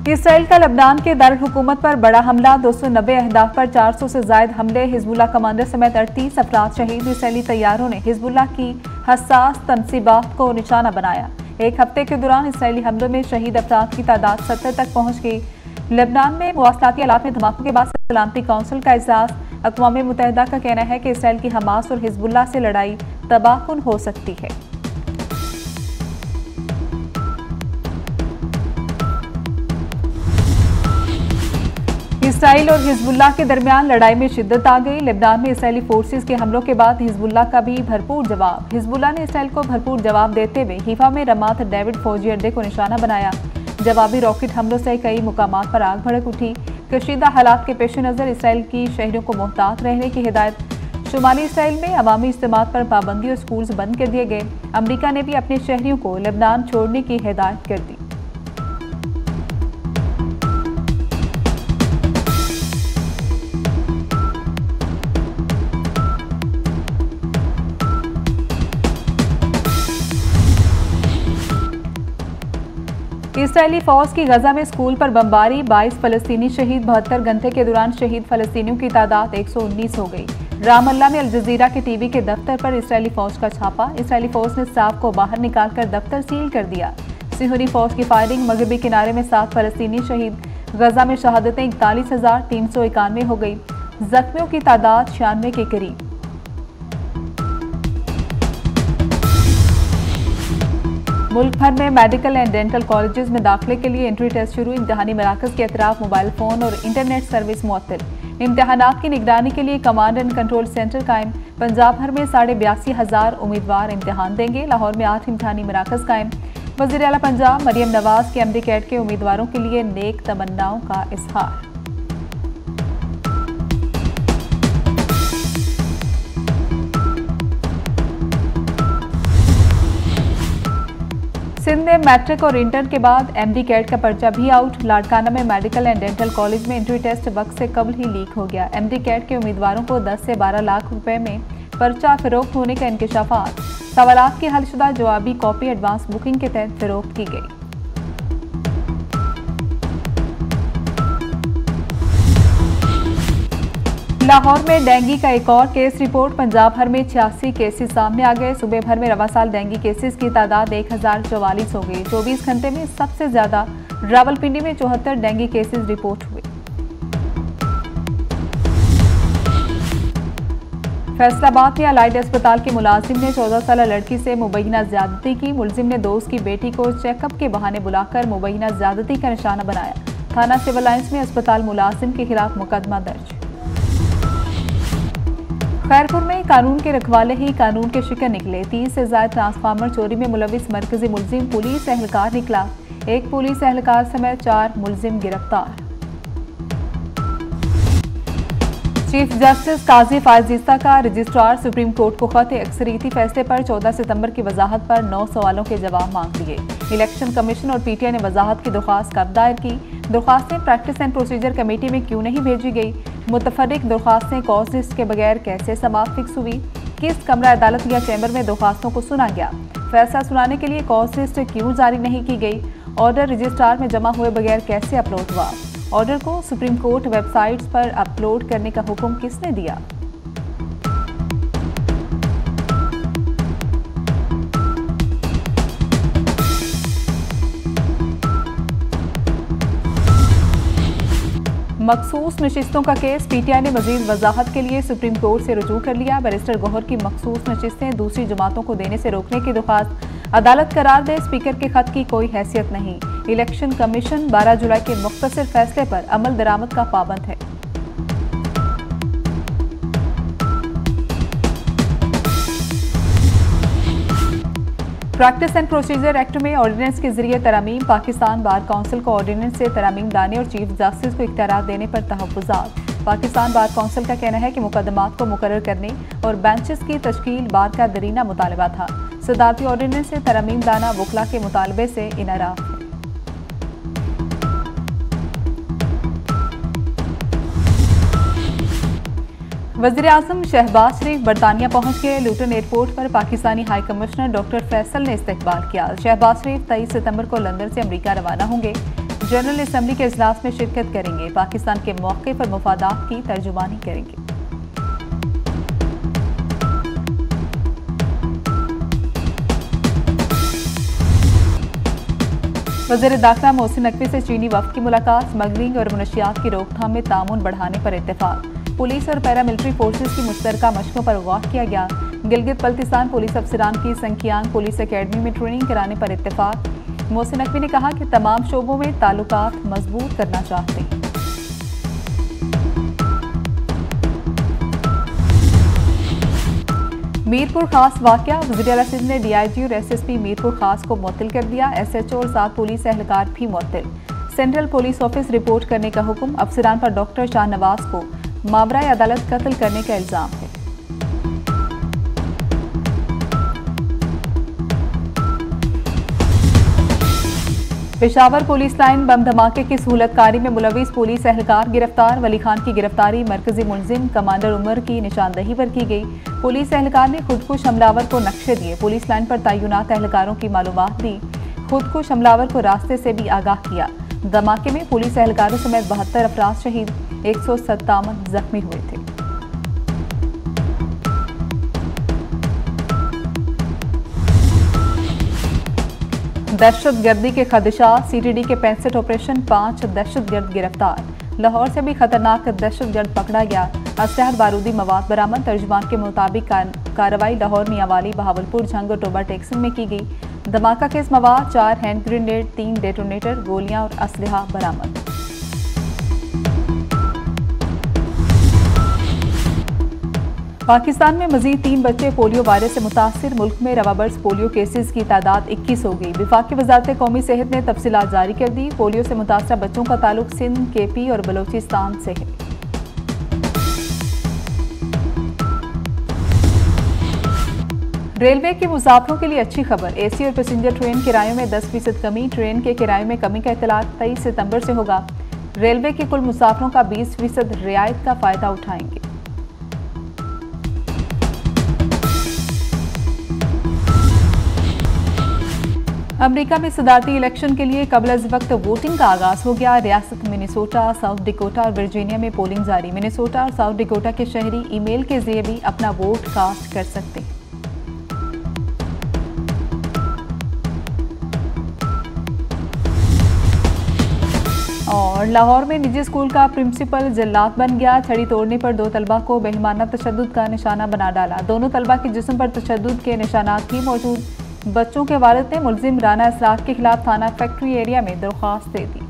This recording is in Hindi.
इसराइल का लबनान के दारुल हुकूमत पर बड़ा हमला, 290 अहदाफ पर 400 से जायद हमले, हिजबुल्लाह कमांडर समेत 38 अफराद शहीद। इसराइली तैयारों ने हिजबुल्लाह की हसास तनसीबात को निशाना बनाया। एक हफ्ते के दौरान इसराइली हमलों में शहीद अफराद की तादाद 70 तक पहुंच गई। लेबनान में मवासलाती हालात में धमाकों के बाद सलामती काउंसिल का इजलास। अक़वाम मुत्तहिदा का कहना है कि इसराइल की हमास और हिजबुल्लाह से लड़ाई तबाहकुन हो सकती है। इसराइल और हिजबुल्लाह के दरमियान लड़ाई में शिद्दत आ गई। लेबनान में इसराइली फोर्सेस के हमलों के बाद हिजबुल्लाह का भी भरपूर जवाब। हिजबुल्लाह ने इसराइल को भरपूर जवाब देते हुए हीफा में रमात डेविड फौजी अड्डे को निशाना बनाया। जवाबी रॉकेट हमलों से कई मुकामात पर आग भड़क उठी। कशीदा हालात के पेश नज़र इसराइल की शहरों को मोहतात रहने की हिदायत। शुमाली इसराइल में अवामी इज्तिमात पर पाबंदी और स्कूल्स बंद कर दिए गए। अमरीका ने भी अपने शहरियों को लेबनान छोड़ने की हिदायत कर दी। इसराइली फौज की गजा में स्कूल पर बमबारी, 22 फलस्तीनी शहीद। 72 घंटे के दौरान शहीद फलस्तीनियों की तादाद 119 हो गई। रामल्ला में अल जजीरा के टीवी के दफ्तर पर इसराइली फौज का छापा। इसराइली फौज ने स्टाफ को बाहर निकालकर दफ्तर सील कर दिया। सिहूनी फौज की फायरिंग, मगरबी किनारे में 7 फलस्तीनी शहीद। गजा में शहादतें 41,391 हो गई। जख्मियों की तादाद 96 के करीब। मुल्क भर में मेडिकल एंड डेंटल कॉलेजेस में दाखिले के लिए एंट्री टेस्ट शुरू। इम्तिहानी मराकज के अतराफ मोबाइल फोन और इंटरनेट सर्विस मुअत्तल। इम्तिहानात की निगरानी के लिए कमांड एंड कंट्रोल सेंटर कायम। पंजाब भर में 82,500 उम्मीदवार इम्तिहान देंगे। लाहौर में 8 इम्तिहानी मराकज कायम। वज़ीर आला पंजाब मरियम नवाज के एमडी कैट के उम्मीदवारों के लिए नेक तमन्नाओं का इजहार। सिंध में मैट्रिक और इंटर के बाद एमडी कैट का पर्चा भी आउट। लाड़काना में मेडिकल एंड डेंटल कॉलेज में एंट्री टेस्ट वक्त से कबल ही लीक हो गया। एमडी कैट के उम्मीदवारों को 10 से 12 लाख रुपए में पर्चा फरोख्त होने का इंकशाफात। सवालात की हलशुदा जवाबी कॉपी एडवांस बुकिंग के तहत फरोख्त की गई। लाहौर में डेंगू का एक और केस रिपोर्ट। पंजाब भर में 86 केसेस सामने आ गए। सूबे भर में रवा साल डेंगू केसेस की तादाद 1044 हो गई। 24 घंटे में सबसे ज्यादा रावलपिंडी में 74 डेंगू केसेस रिपोर्ट हुए। फैसलाबाद में अलाइड अस्पताल के मुलाजिम ने 14 साल लड़की से मुबैना ज्यादती की। मुलजिम ने दोस्त की बेटी को चेकअप के बहाने बुलाकर मुबैना ज्यादती का निशाना बनाया। थाना सिविल लाइंस में अस्पताल मुलाजिम के खिलाफ मुकदमा दर्ज। खैरपुर में कानून के रखवाले ही कानून के शिकन निकले। 30 से ज्यादा ट्रांसफार्मर चोरी में मुलविस मरकजी मुलजिम पुलिस एहलकार निकला। एक पुलिस एहलकार समेत 4 मुलजिम गिरफ्तार। चीफ जस्टिस काजी फायजीस्ता का रजिस्ट्रार सुप्रीम कोर्ट को खत अक्सरियती फैसले पर 14 सितंबर की वजाहत पर 9 सवालों के जवाब मांग लिए। इलेक्शन कमीशन और पीटीआई ने वजाहत की दरख्वास्त कब दायर की। दरख्वास्तें प्रैक्टिस एंड प्रोसीजर कमेटी में क्यों नहीं भेजी गई। मुतफर्रिक दरख्वास्तें कॉज लिस्ट के बगैर कैसे समाअत फिक्स हुई। किस कमरा अदालत या चैम्बर में दरख्वास्तों को सुना गया। फैसला सुनाने के लिए कॉज लिस्ट क्यों जारी नहीं की गई। ऑर्डर रजिस्ट्रार में जमा हुए बगैर कैसे अपलोड हुआ। ऑर्डर को सुप्रीम कोर्ट वेबसाइट्स पर अपलोड करने का हुक्म किसने दिया। मखसूस नशिस्तों का केस। पीटीआई ने मजीद वजाहत के लिए सुप्रीम कोर्ट से रुजू कर लिया। बैरिस्टर गौहर की मखसूस नशिस्तें दूसरी जमातों को देने से रोकने की दरख्वास्त अदालत करार दे। स्पीकर के खत की कोई हैसियत नहीं। इलेक्शन कमीशन 12 जुलाई के मुख्तसर फैसले पर अमल दरामद का पाबंद है। प्रैक्टिस एंड प्रोसीजर एक्ट में ऑर्डिनेंस के जरिए तरामीम। पाकिस्तान बार काउंसिल को ऑर्डिनेंस से तरामीम लाने और चीफ जस्टिस को इख्तियारात देने पर तहफ़्फ़ुज़ात। पाकिस्तान बार काउंसिल का कहना है कि मुकदमात को मुकर्रर करने और बेंचेस की तश्कील बार का दरीना मुतालबा था। सदारती ऑर्डिनेंस से तरामीम लाना वकला के मुतालबे से इनराफ है। वज़ीर-ए-आज़म शहबाज शरीफ बरतानिया पहुंच गए। लूटन एयरपोर्ट पर Pakistani high commissioner doctor Faisal ने इस्तकबाल किया। शहबाज शरीफ 23 सितंबर को लंदन से अमेरिका रवाना होंगे। जनरल असम्बली के इजलास में शिरकत करेंगे। पाकिस्तान के मौके पर मुफादात की तर्जुमानी करेंगे। वज़ीर दाखिला मोहसिन नकवी से चीनी वफ्द की मुलाकात। स्मगलिंग और मुनशियात की रोकथाम में तामुन बढ़ाने पर इत्तेफाक। पुलिस और पैरामिलिट्री फोर्सेज की मुश्तरका मशकों पर गौर किया गया। गिलगित बल्तिस्तान पुलिस अफसरान की संखियांग पुलिस अकेडमी में ट्रेनिंग कराने पर इत्तेफाक। मोहसिन नकवी ने कहा कि तमाम शोबों में ताल्लुकात मजबूत करना चाहते हैं। मीरपुर खास वाकया। वज़ीर आला सिंध ने DIG और SSP मीरपुर खास को मुअत्तल कर दिया। SHO और 7 पुलिस एहलकार भी मुअत्तल। सेंट्रल पुलिस ऑफिस रिपोर्ट करने का हुक्म। अफसरान पर डॉक्टर शाहनवाज को मामराए अदालत कत्ल करने का इल्जाम है। पेशावर पुलिस लाइन बम धमाके की सहूलतकारी में मुलविस पुलिस एहलकार गिरफ्तार। वली खान की गिरफ्तारी मरकजी मुलजिम कमांडर उमर की निशानदही पर की गई। पुलिस एहलकार ने खुदकुश हमलावर को नक्शे दिए। पुलिस लाइन पर तैनात एहलकारों की मालूमात दी। खुदकुश हमलावर को रास्ते से भी आगाह किया। धमाके में पुलिस एहलकारों समेत 72 अफराद शहीद, 157 जख्मी हुए थे। दहशतगर्दी के खदशात। CTD के 65 ऑपरेशन, 5 दहशतगर्द गिरफ्तार। लाहौर से भी खतरनाक दहशतगर्द पकड़ा गया। असलहा बारूदी मवाद बरामद। तर्जुमान के मुताबिक कार्रवाई लाहौर, मियांवाली, बहावलपुर, झंग और टोबा टेक्सन में की गई। धमाका केस मवाद, 4 हैंड ग्रेनेड, 3 डेटोनेटर, गोलियां और असलहा बरामद। पाकिस्तान में मजीद 3 बच्चे पोलियो वायरस से मुतासिर। मुल्क में रवाबर्स पोलियो केसेस की तादाद 21 हो गई। विफाकी वजारत कौमी सेहत ने तफसीलात जारी कर दी। पोलियो से मुतासरा बच्चों का ताल्लुक सिंध, KP और बलोचिस्तान से है। रेलवे के मुसाफिरों के लिए अच्छी खबर। AC और पैसेंजर ट्रेन किरायों में 10% कमी। ट्रेन के किराए में कमी का इतलाक 23 सितंबर से होगा। रेलवे के कुल मुसाफिरों का 20% रियायत का फायदा उठाएंगे। अमेरिका में सदारती इलेक्शन के लिए कबल अज़ वक्त वोटिंग का आगाज हो गया। रियासत मिनेसोटा, साउथ डिकोटा और वर्जीनिया में पोलिंग जारी। मिनेसोटा और साउथ डिकोटा के शहरी ईमेल के जरिए भी अपना वोट कास्ट कर सकते हैं। और लाहौर में निजी स्कूल का प्रिंसिपल जल्लाद बन गया। छड़ी तोड़ने पर 2 तलबा को बेईमाना तशद्दुद का निशाना बना डाला। दोनों तलबा के जिस्म पर तशद्दुद के निशानात भी मौजूद। बच्चों के वालिद ने मुलजिम राना इसरार के खिलाफ थाना फैक्ट्री एरिया में दरख्वास्त दे दी।